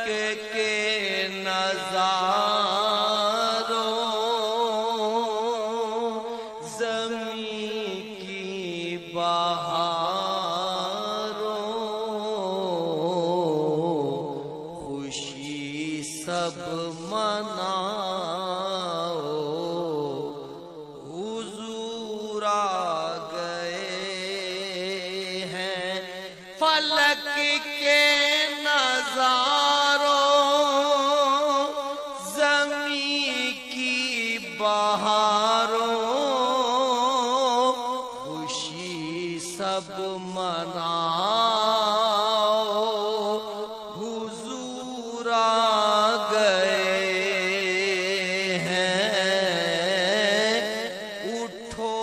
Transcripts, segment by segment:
کے نظاروں زمین کی بہاروں خوشی سب مناؤ حضور آ گئے ہیں فلک کے نظاروں زمین کی بہاروں خوشی سب مناؤ حضور آ گئے ہیں اٹھو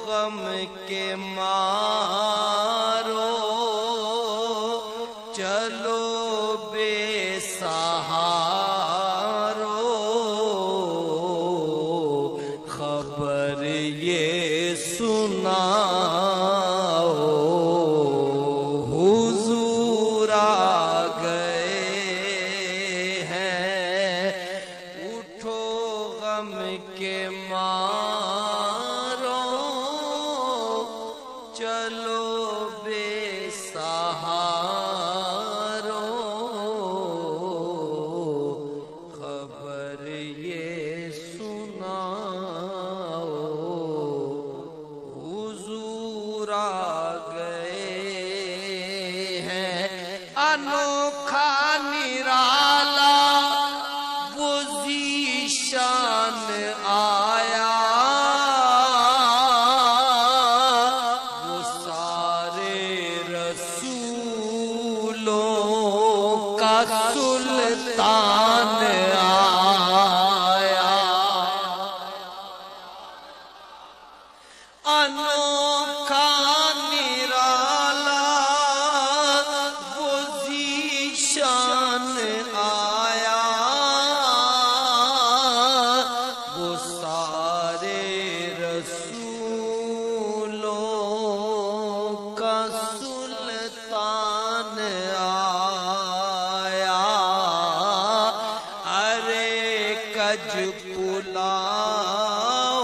غم کے مارو چلو بے سہارو خبر یہ سناؤ حضور آ گئے ہیں اٹھو غم کے مارو چلو بے سہارو خبر یہ سناؤ حضور آ گئے ہیں انوکھا نرالا وہ ذیشان آیا وہ سارے رسولوں کا سلطان آیا انوکھا نرالا وہ ذیشان آیا وہ سارے رسولوں کا سلطان آیا ارے کج پلا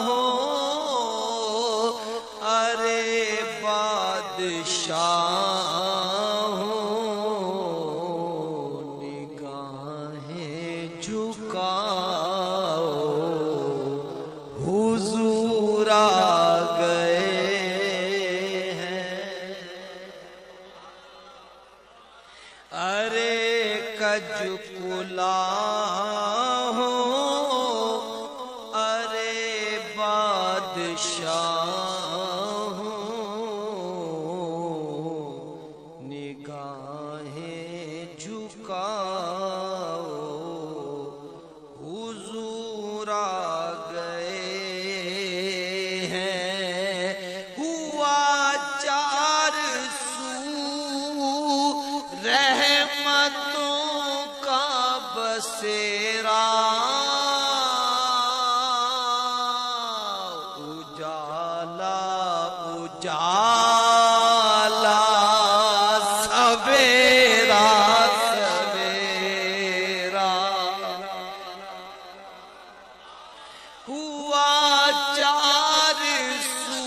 ہو ارے بادشاہ نگاہیں جھکاؤ حضور آ گئے ہیں ارے کج کلا ہو ارے بادشاہ نگاہیں جھکاؤ حضور آ گئے ہیں ہوا چار سو رحمتوں کا بسیرا اجالا اجالا سویرا سویرا ہوا چار سو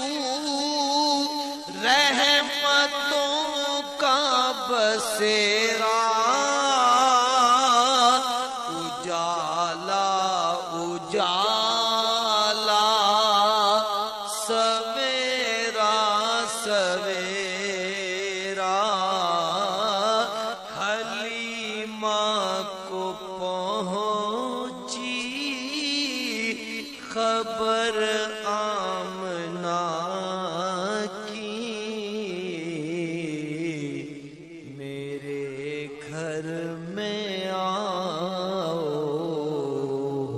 رحمتوں کا بسیرا اجالا اجالا سویرا سویرا حلیمہ کو پہنچی خبر آمنہ کی میرے گھر میں آؤ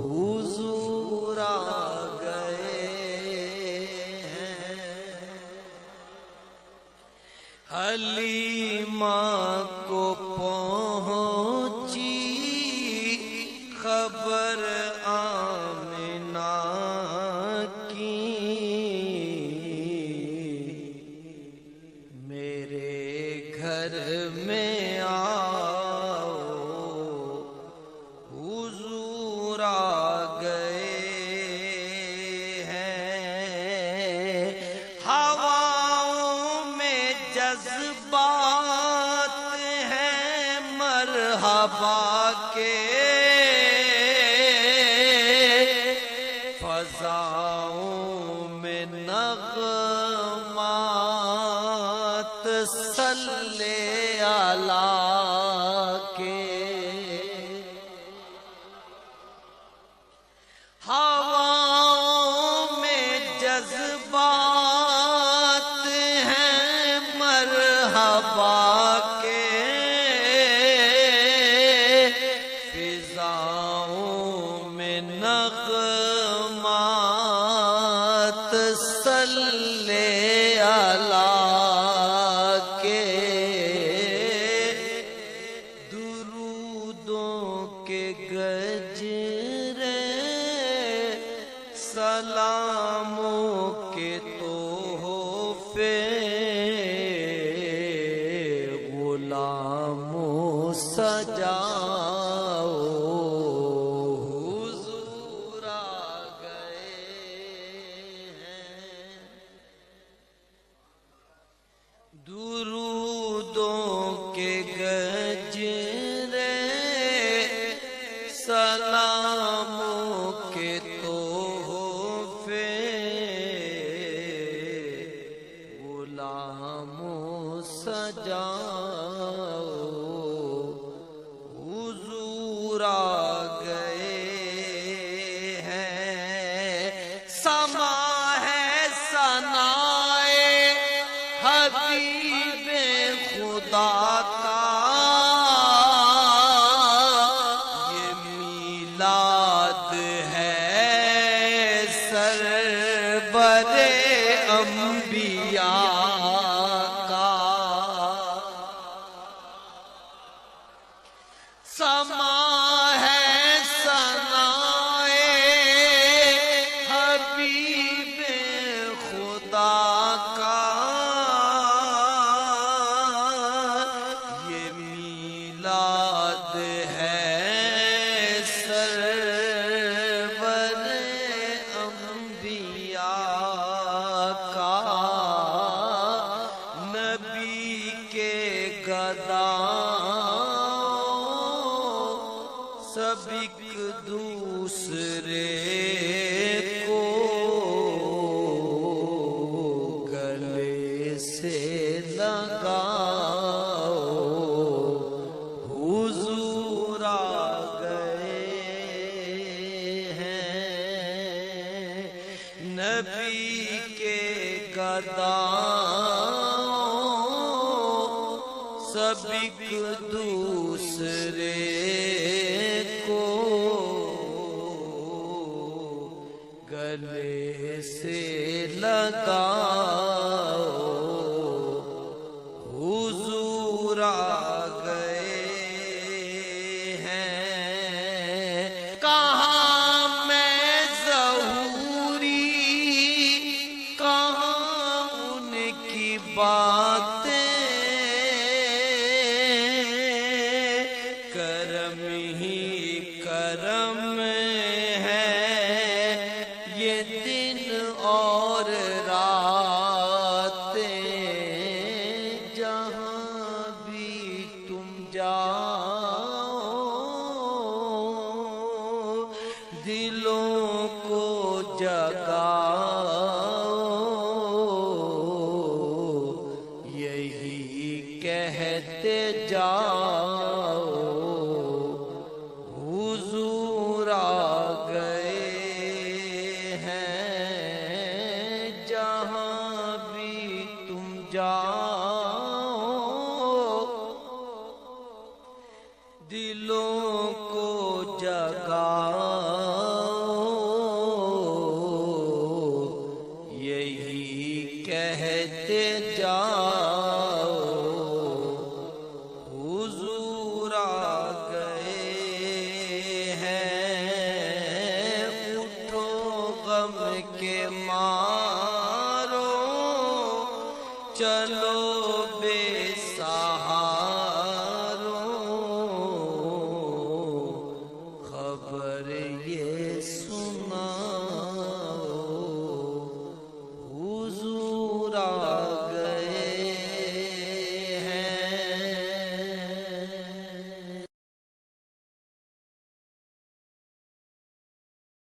حضور آ گئے ہیں حلیمہ کو پہنچی خبر آمنہ کی میرے گھر میں آؤ आ गए हैं। हवाओं में जज्बात हैं मरहबा के, फज़ाओं में नग़मात सल्ले अला के। हवाओं में जज्बात हैं मरहबा के, फिज़ाओं में नग़मात सल्ले अला के। दुरूदों के गजरे सलामों के तोहफे, गुलामों सजाओ हुजूर आ गए हैं। दुरूदों के गजरे सलामों के तोहफे, गुलामों सजाओ हुजूर आ गए हैं। समा है सनाए हबीबे खुदा का, ये मीलाद है सरवरे अंबिया का। समा है सनाए हबीबे खुदा का, ये मीलाद है सरवरे अंबिया का। नबी के गदाओं सब एक दूसरे को गले से लगाओ हुजूर आ गए हैं। नबी के गदाओं सब एक दूसरे को गले से लगाओ हुजूर आ गए हैं। कहाँ मैं ज़हूरी, कहाँ उनकी बातें, करम ही करम है ये दिन और रातें। जहाँ भी तुम जाओ दिलों को जगाओ, यही कहते जाओ हुजूर आ गए हैं। जहाँ भी तुम जाओ दिलों को जगाओ, यही कहते जाओ हुजूर आ गए हैं। उठो गम के मारो चलो